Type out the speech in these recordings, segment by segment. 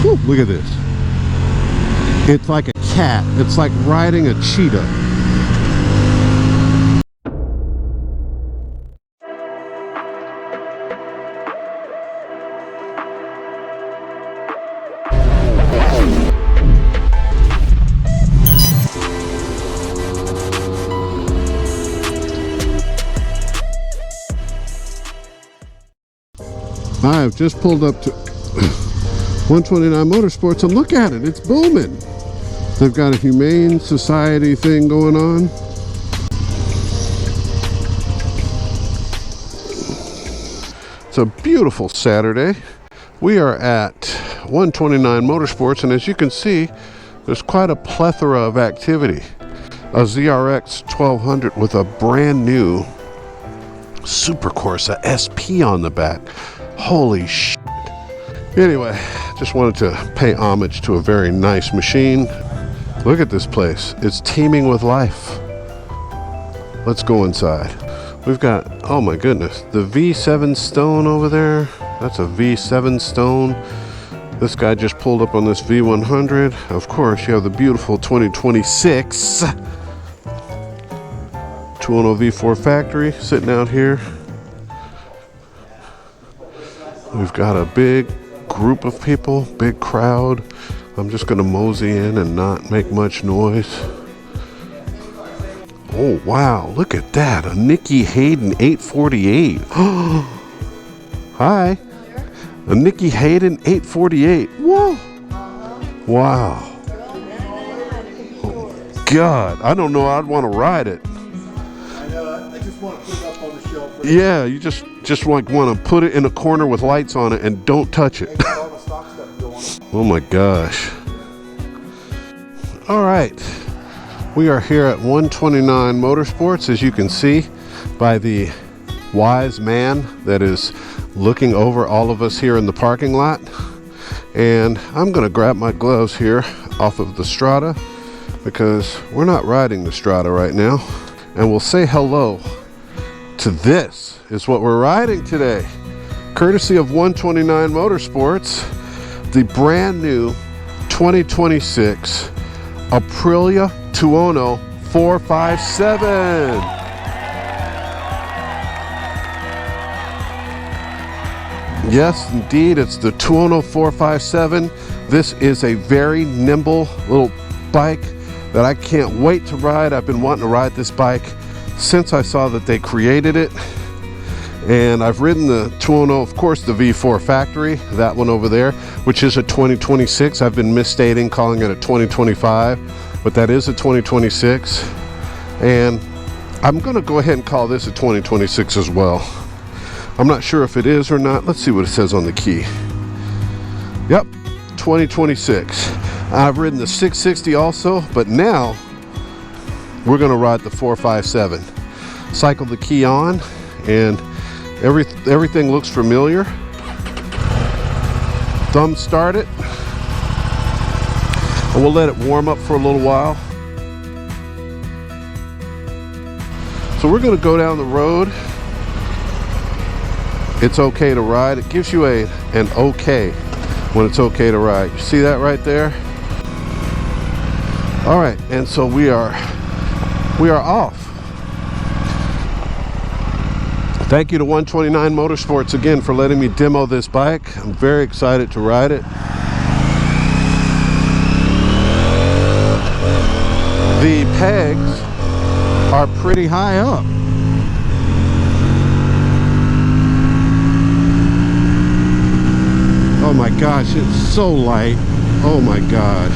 Whew, look at this. It's like a cat. It's like riding a cheetah. I've just pulled up to 129 Motorsports and look at it, it's booming. They've got a Humane Society thing going on. It's a beautiful Saturday. We are at 129 Motorsports, and as you can see, there's quite a plethora of activity. A ZRX 1200 with a brand new Super Corsa SP on the back. Holy shit. Anyway, just wanted to pay homage to a very nice machine. Look at this place. It's teeming with life. Let's go inside. We've got, oh my goodness, the V7 Stone over there. That's a V7 Stone. This guy just pulled up on this V100. Of course, you have the beautiful 2026 Tuono V4 factory sitting out here. We've got a big group of people, big crowd. I'm just gonna mosey in and not make much noise. Oh wow, look at that, a Nicky Hayden 848. Hi, a Nicky Hayden 848. Whoa, wow. Oh, God, I don't know, I'd want to ride it. I just want to put it up on the shelf. Yeah, you just like want to put it in a corner with lights on it and don't touch it. Oh my gosh. All right, we are here at 129 Motorsports, as you can see by the wise man that is looking over all of us here in the parking lot. And I'm gonna grab my gloves here off of the Strada because we're not riding the Strada right now. And we'll say hello to this is what we're riding today. Courtesy of 129 Motorsports, the brand new 2026 Aprilia Tuono 457. Yes, indeed, it's the Tuono 457. This is a very nimble little bike that I can't wait to ride. I've been wanting to ride this bike since I saw that they created it. And I've ridden the Tuono, of course, the V4 factory, that one over there, which is a 2026. I've been misstating, calling it a 2025, but that is a 2026. And I'm gonna go ahead and call this a 2026 as well. I'm not sure if it is or not. Let's see what it says on the key. Yep, 2026. I've ridden the 660 also, but now we're gonna ride the 457. Cycle the key on, and everything looks familiar. Thumb start it, and we'll let it warm up for a little while. So we're gonna go down the road. It's okay to ride. It gives you an okay when it's okay to ride. You see that right there? All right, and so we are off. Thank you to 129 Motorsports again for letting me demo this bike. I'm very excited to ride it. The pegs are pretty high up. Oh my gosh, it's so light. Oh my gosh.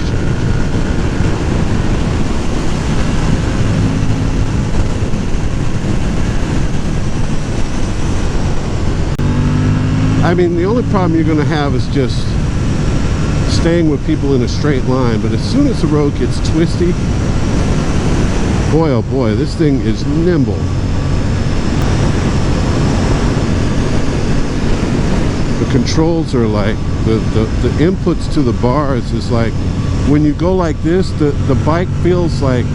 I mean, the only problem you're going to have is just staying with people in a straight line, but as soon as the road gets twisty, boy oh boy, this thing is nimble. The controls are like, the inputs to the bars is like, when you go like this, the bike feels like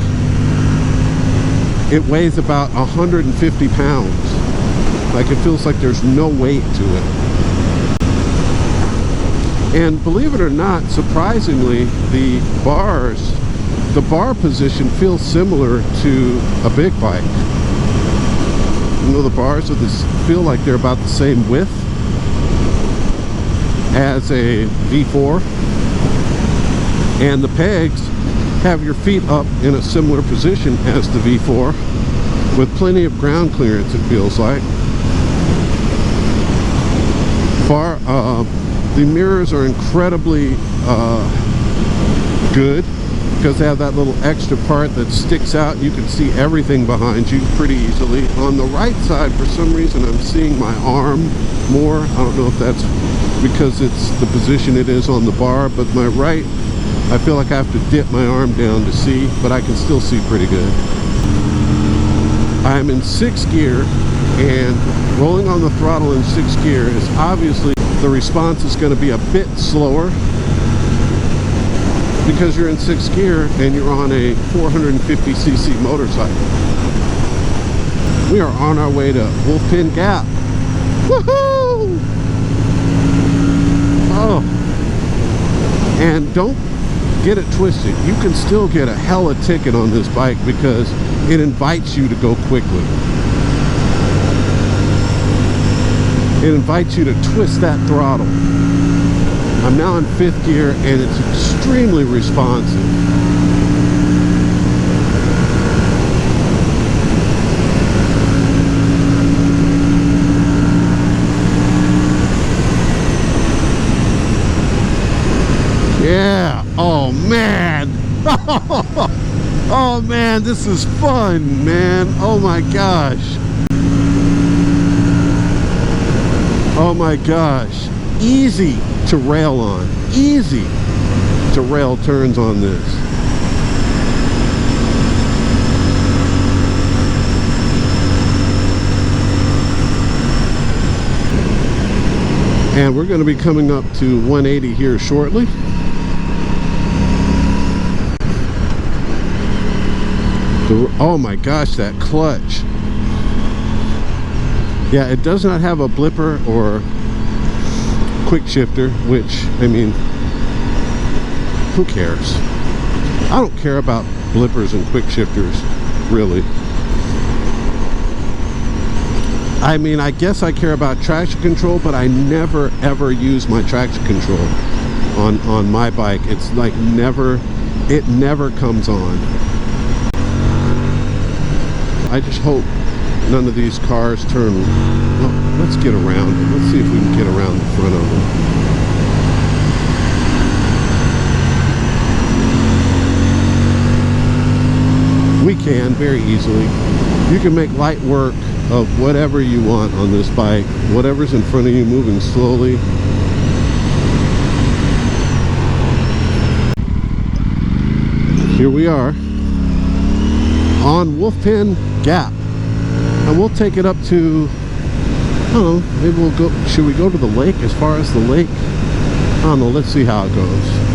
it weighs about 150 pounds. Like it feels like there's no weight to it. And believe it or not, surprisingly, the bar position feels similar to a big bike. You know, the bars of this feel like they're about the same width as a V4, and the pegs have your feet up in a similar position as the V4 with plenty of ground clearance, it feels like. The mirrors are incredibly good because they have that little extra part that sticks out. You can see everything behind you pretty easily. On the right side, for some reason, I'm seeing my arm more. I don't know if that's because it's the position it is on the bar, but my right, I feel like I have to dip my arm down to see, but I can still see pretty good. I'm in 6th gear, and rolling on the throttle in 6th gear is obviously the response is going to be a bit slower because you're in 6th gear and you're on a 450cc motorcycle. We are on our way to Wolfpin Gap. Woohoo! Oh, and don't get it twisted. You can still get a hella ticket on this bike because it invites you to go quickly. It invites you to twist that throttle. I'm now in 5th gear and it's extremely responsive. Yeah, oh man. Oh man, this is fun, man. Oh my gosh. Oh my gosh, easy to rail on, easy to rail turns on this. And we're going to be coming up to 180 here shortly. Oh my gosh, that clutch. Yeah, it does not have a blipper or quick shifter, which, I mean, who cares? I don't care about blippers and quick shifters, really. I mean, I guess I care about traction control, but I never ever use my traction control on my bike. It's like it never comes on. I just hope none of these cars turn. Well, let's get around them. Let's see if we can get around the front of them. We can very easily. You can make light work of whatever you want on this bike. Whatever's in front of you moving slowly. Here we are on Wolfpin Gap. And we'll take it up to, I don't know, maybe we'll go, should we go to the lake, as far as the lake? I don't know, let's see how it goes.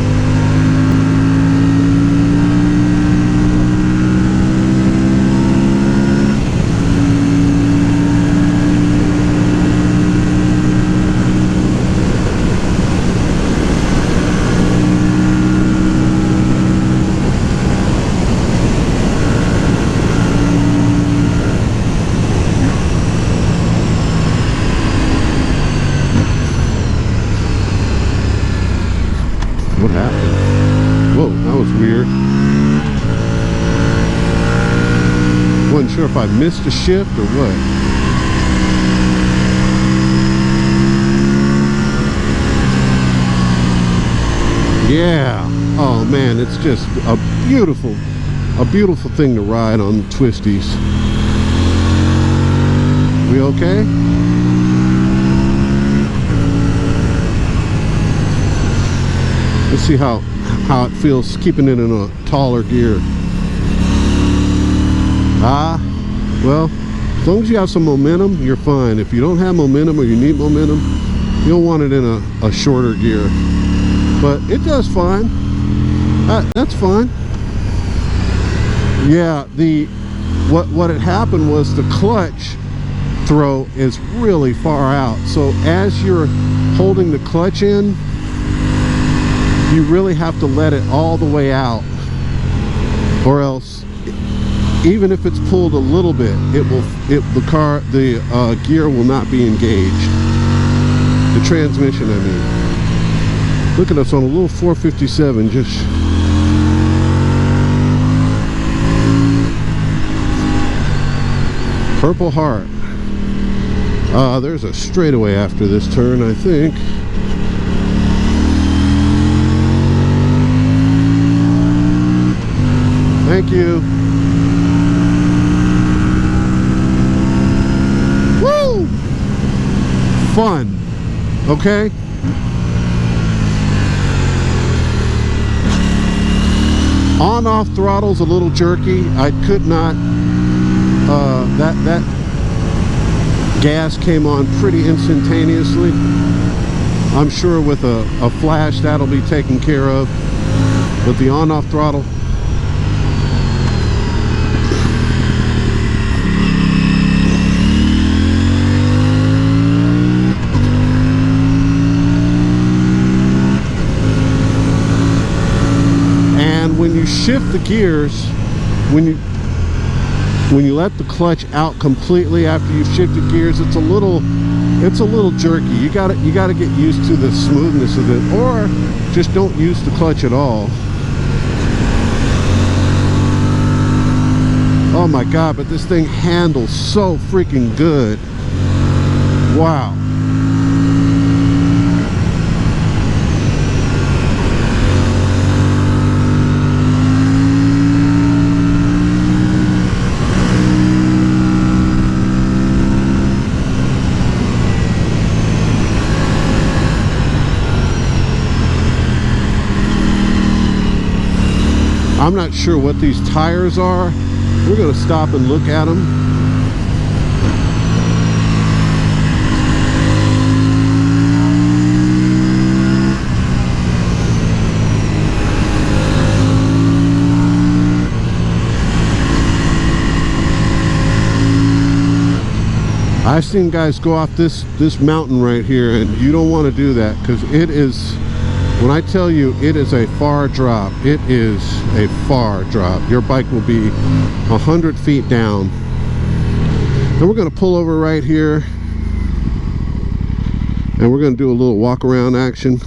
What happened? Whoa, that was weird. Wasn't sure if I missed a shift or what. Yeah. Oh man, it's just a beautiful thing to ride on the Twisties. We okay? Let's see how it feels keeping it in a taller gear. Well, as long as you have some momentum, you're fine. If you don't have momentum or you need momentum, you'll want it in a shorter gear. But it does fine. That's fine. Yeah, what had happened was the clutch throw is really far out. So as you're holding the clutch in, you really have to let it all the way out, or else, even if it's pulled a little bit, the gear will not be engaged. The transmission, I mean. Look at us on a little 457, just Purple Heart. There's a straightaway after this turn, I think. Thank you. Woo! Fun. Okay? On-off throttle's a little jerky. I could not, that gas came on pretty instantaneously. I'm sure with a flash that'll be taken care of. But the on-off throttle, when you shift the gears, when you let the clutch out completely after you've shifted gears, it's a little jerky. You gotta get used to the smoothness of it, or just don't use the clutch at all. Oh my god, but this thing handles so freaking good. Wow. I'm not sure what these tires are. We're going to stop and look at them. I've seen guys go off this mountain right here, and you don't want to do that, because it is, when I tell you it is a far drop, it is a far drop. Your bike will be 100 feet down. Then we're going to pull over right here, and we're going to do a little walk around action.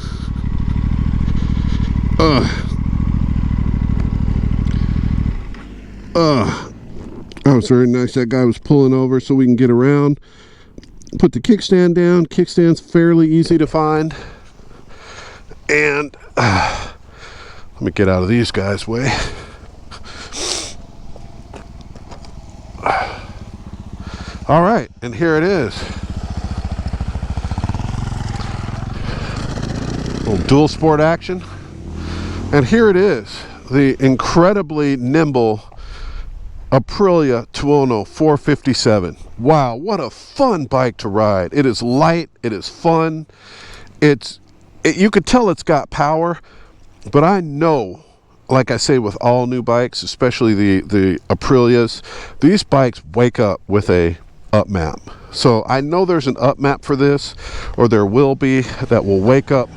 That was very nice. That guy was pulling over so we can get around. Put the kickstand down. Kickstand's fairly easy to find. And let me get out of these guys' way. All right, and here it is. A little dual sport action. And here it is, the incredibly nimble Aprilia Tuono 457. Wow, what a fun bike to ride. It is light, it is fun. You could tell it's got power, but I know, like I say with all new bikes, especially the Aprilias, these bikes wake up with a up map. So I know there's an up map for this, or there will be, that will wake up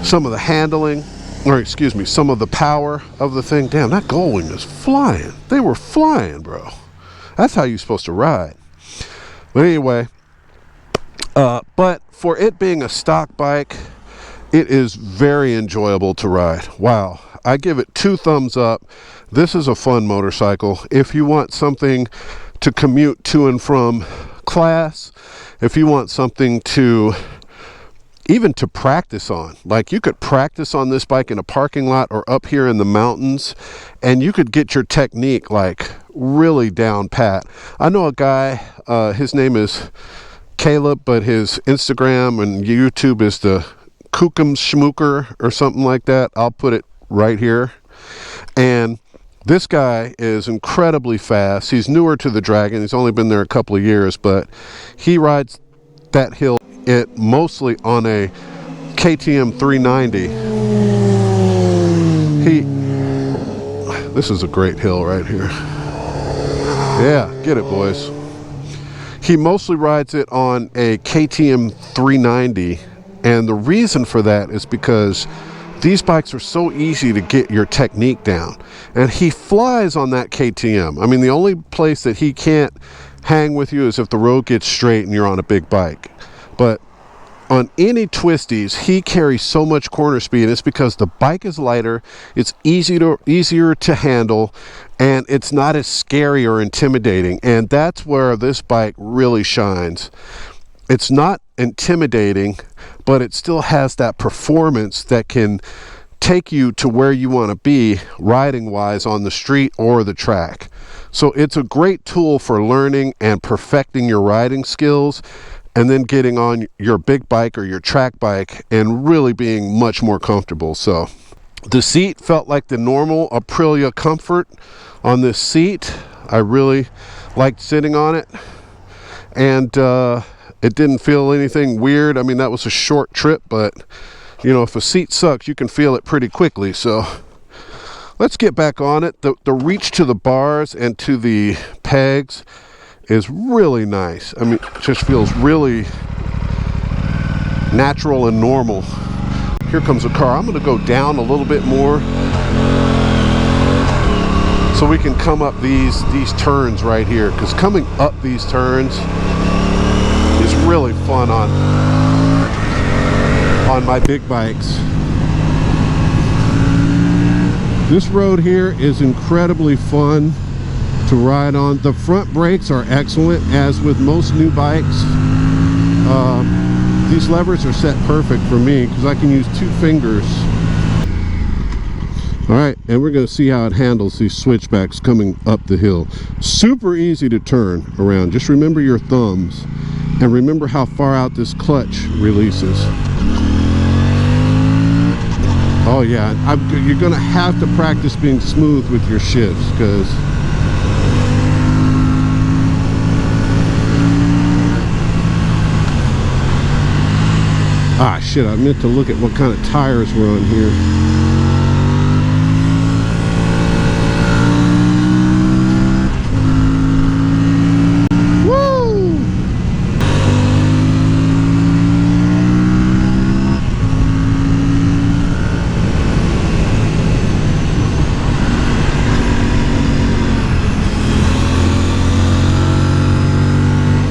some of the handling, or excuse me, some of the power of the thing. Damn, that Gullwing is flying. They were flying, bro. That's how you're supposed to ride. But anyway, but for it being a stock bike, it is very enjoyable to ride. Wow, I give it 2 thumbs up. This is a fun motorcycle. If you want something to commute to and from class, if you want something to even to practice on, like you could practice on this bike in a parking lot or up here in the mountains, and you could get your technique like really down pat. I know a guy, his name is Caleb, but his Instagram and YouTube is the Kookum Schmooker or something like that. I'll put it right here. And this guy is incredibly fast. He's newer to the Dragon. He's only been there a couple of years, but he rides that hill mostly on a KTM 390. This is a great hill right here. Yeah, get it, boys. He mostly rides it on a KTM 390, and the reason for that is because these bikes are so easy to get your technique down. And he flies on that KTM. I mean, the only place that he can't hang with you is if the road gets straight and you're on a big bike. But on any Twisties, he carries so much corner speed. It's because the bike is lighter, it's easier to handle, and it's not as scary or intimidating. And that's where this bike really shines. It's not intimidating, but it still has that performance that can take you to where you want to be riding wise on the street or the track. So it's a great tool for learning and perfecting your riding skills, and then getting on your big bike or your track bike and really being much more comfortable. So the seat felt like the normal Aprilia comfort on this seat. I really liked sitting on it, and it didn't feel anything weird. I mean, that was a short trip, but you know, if a seat sucks, you can feel it pretty quickly. So let's get back on it. The reach to the bars and to the pegs is really nice. I mean, it just feels really natural and normal. Here comes a car. I'm going to go down a little bit more so we can come up these turns right here, because coming up these turns is really fun on my big bikes. This road here is incredibly fun to ride on. The front brakes are excellent, as with most new bikes. These levers are set perfect for me because I can use 2 fingers. All right, and we're going to see how it handles these switchbacks coming up the hill. Super easy to turn around. Just remember your thumbs and remember how far out this clutch releases. Oh yeah, you're going to have to practice being smooth with your shifts, because ah, shit, I meant to look at what kind of tires were on here. Woo!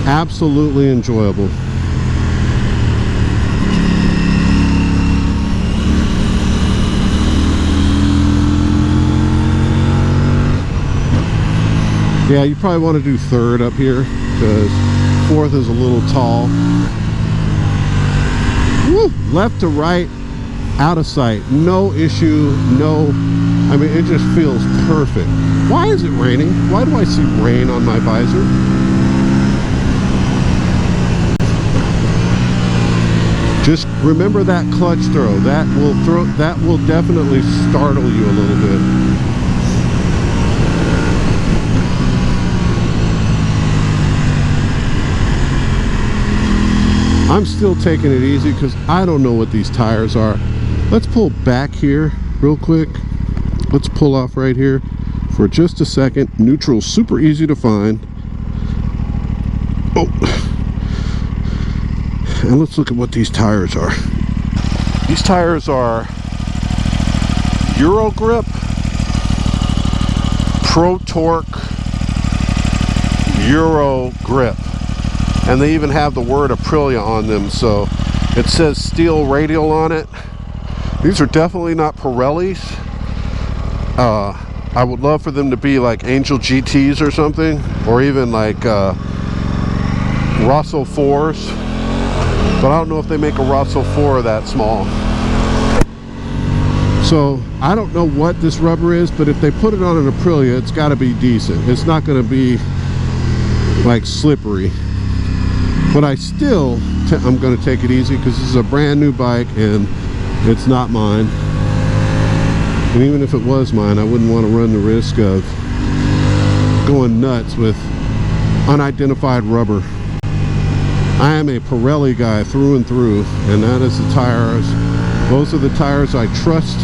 Absolutely enjoyable. Yeah, you probably want to do 3rd up here, because 4th is a little tall. Woo! Left to right, out of sight, no issue, I mean, it just feels perfect. Why is it raining? Why do I see rain on my visor? Just remember that clutch throw. That will definitely startle you a little bit. I'm still taking it easy because I don't know what these tires are. Let's pull back here real quick. Let's pull off right here for just a second. Neutral, super easy to find. Oh, and let's look at what these tires are. These tires are Euro Grip Pro Torque Euro Grip. And they even have the word Aprilia on them, so it says steel radial on it. These are definitely not Pirellis. I would love for them to be like Angel GTs or something, or even like Rosso 4s, but I don't know if they make a Rosso 4 that small. So I don't know what this rubber is, but if they put it on an Aprilia, it's got to be decent. It's not going to be like slippery. But I'm going to take it easy because this is a brand new bike and it's not mine. And even if it was mine, I wouldn't want to run the risk of going nuts with unidentified rubber. I am a Pirelli guy through and through, and that is the tires. Those are the tires I trust,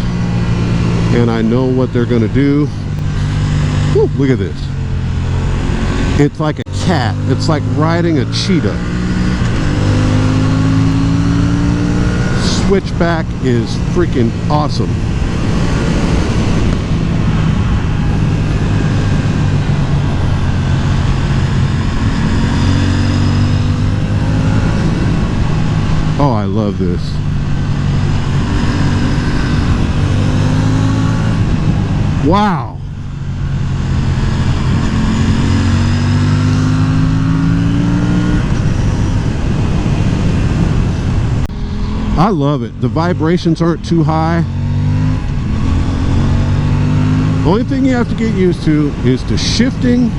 and I know what they're going to do. Woo, look at this. It's like a cat. It's like riding a cheetah. switchback is freaking awesome. Oh, I love this. Wow. I love it. The vibrations aren't too high. The only thing you have to get used to is the shifting.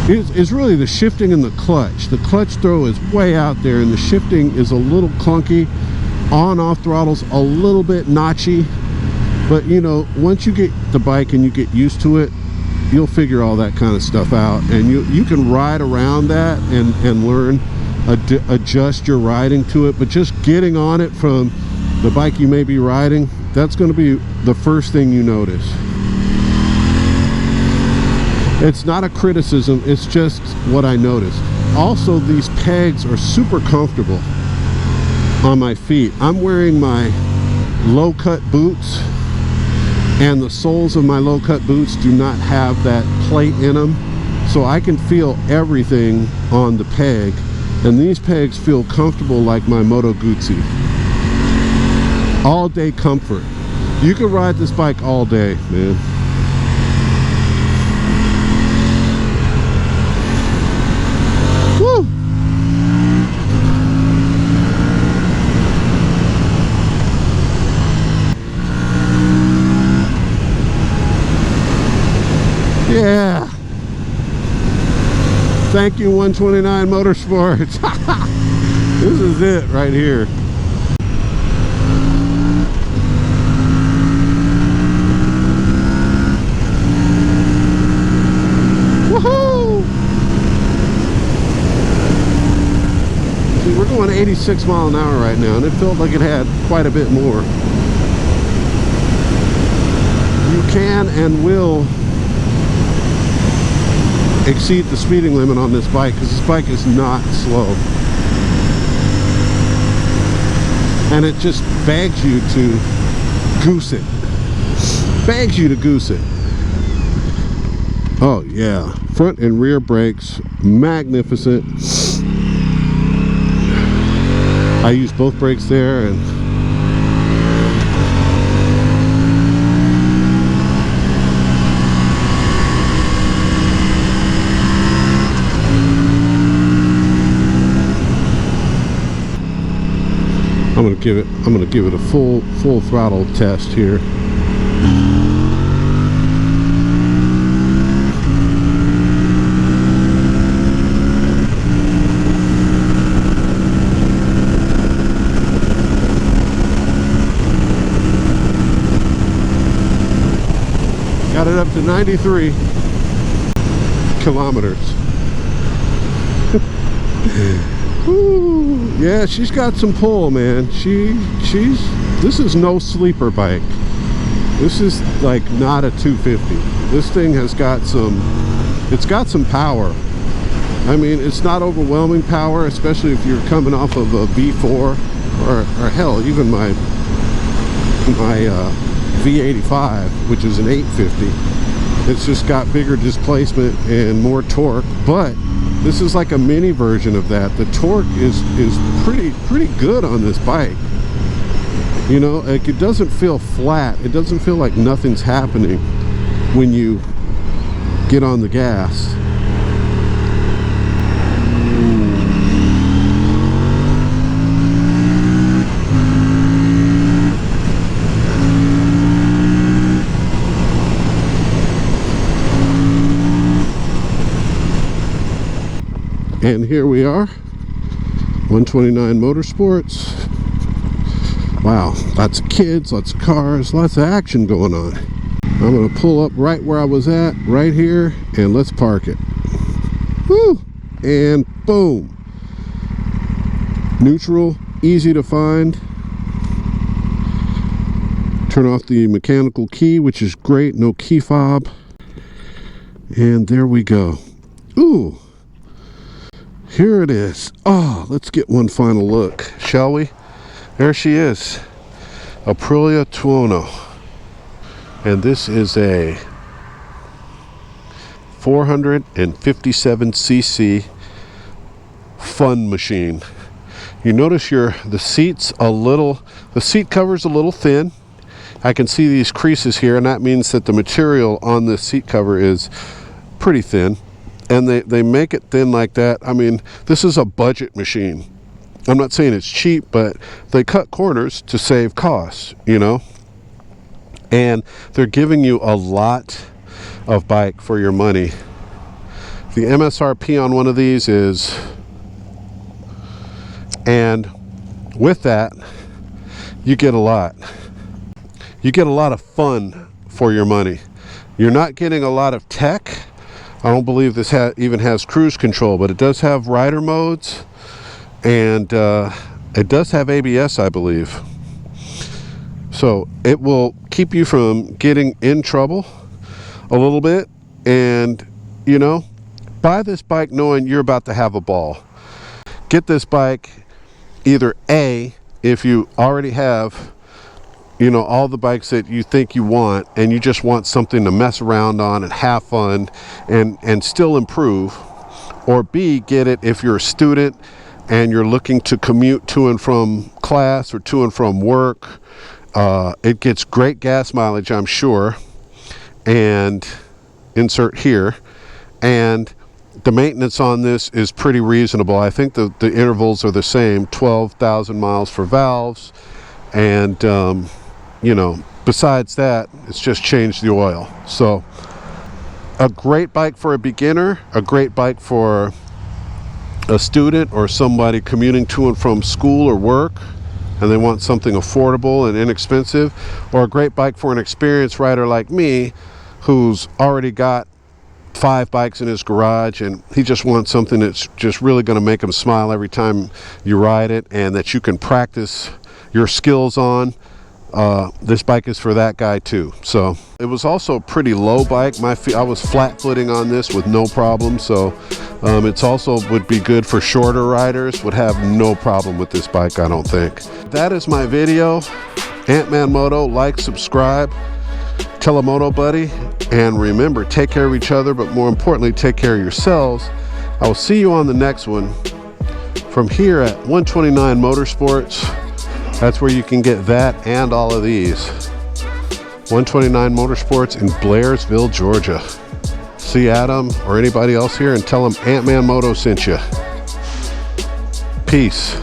Is really the shifting in the clutch. The clutch throw is way out there, and the shifting is a little clunky. On-off throttle's a little bit notchy. But you know, once you get the bike and you get used to it, you'll figure all that kind of stuff out, and you can ride around that and learn, adjust your riding to it. But just getting on it from the bike you may be riding, that's going to be the first thing you notice. It's not a criticism, it's just what I noticed. Also, these pegs are super comfortable on my feet. I'm wearing my low-cut boots, and the soles of my low-cut boots do not have that plate in them, so I can feel everything on the peg, and these pegs feel comfortable like my Moto Guzzi. All day comfort. You can ride this bike all day, man. Woo! Yeah. Thank you, 129 Motorsports. This is it right here. Woohoo! See, we're going 86 miles an hour right now, and it felt like it had quite a bit more. You can and will exceed the speeding limit on this bike, because this bike is not slow, and it just begs you to goose it. Begs you to goose it. Oh yeah, front and rear brakes, magnificent. I use both brakes there, and I'm gonna give it a full throttle test here. Got it up to 93 kilometers. Ooh, yeah, she's got some pull, man. This is no sleeper bike. This is like not a 250. This thing has got some, it's got some power. I mean, it's not overwhelming power, especially if you're coming off of a V4 or hell, even my V85, which is an 850. It's just got bigger displacement and more torque, but this is like a mini version of that. The torque is pretty good on this bike. You know, like, it doesn't feel flat. It doesn't feel like nothing's happening when you get on the gas. And here we are, 129 Motorsports. Wow, lots of kids, lots of cars, lots of action going on. I'm gonna pull up right where I was at, right here, and let's park it. Woo! And boom. Neutral, easy to find. Turn off the mechanical key, which is great, no key fob. And there we go. Ooh. Here it is. Oh, let's get one final look, shall we? There she is, Aprilia Tuono. And this is a 457cc fun machine. You notice the seat cover's a little thin. I can see these creases here, and that means that the material on this seat cover is pretty thin. And they make it thin like that. I mean, this is a budget machine. I'm not saying it's cheap, but they cut corners to save costs, you know? And they're giving you a lot of bike for your money. The MSRP on one of these is, and with that, you get a lot. You get a lot of fun for your money. You're not getting a lot of tech. I don't believe this even has cruise control, but it does have rider modes, and it does have ABS, I believe. So it will keep you from getting in trouble a little bit, and you know, buy this bike knowing you're about to have a ball. Get this bike either A, if you already have, you know, all the bikes that you think you want, and you just want something to mess around on and have fun and still improve. Or B, get it if you're a student and you're looking to commute to and from class or to and from work. It gets great gas mileage, I'm sure, and insert here. And the maintenance on this is pretty reasonable. I think the intervals are the same, 12,000 miles for valves, and you know, besides that, it's just changed the oil. So a great bike for a beginner, a great bike for a student or somebody commuting to and from school or work and they want something affordable and inexpensive, or a great bike for an experienced rider like me who's already got 5 bikes in his garage and he just wants something that's just really going to make him smile every time you ride it and that you can practice your skills on. This bike is for that guy too. So it was also a pretty low bike. I was flat footing on this with no problem. So it's also would be good for shorter riders, would have no problem with this bike, I don't think. That is my video. Ant-Man Moto, like, subscribe, tell a moto buddy, and remember, take care of each other, but more importantly, take care of yourselves. I will see you on the next one from here at 129 Motorsports. That's where you can get that and all of these. 129 Motorsports in Blairsville, Georgia. See Adam or anybody else here and tell them Ant-Man Moto sent you. Peace.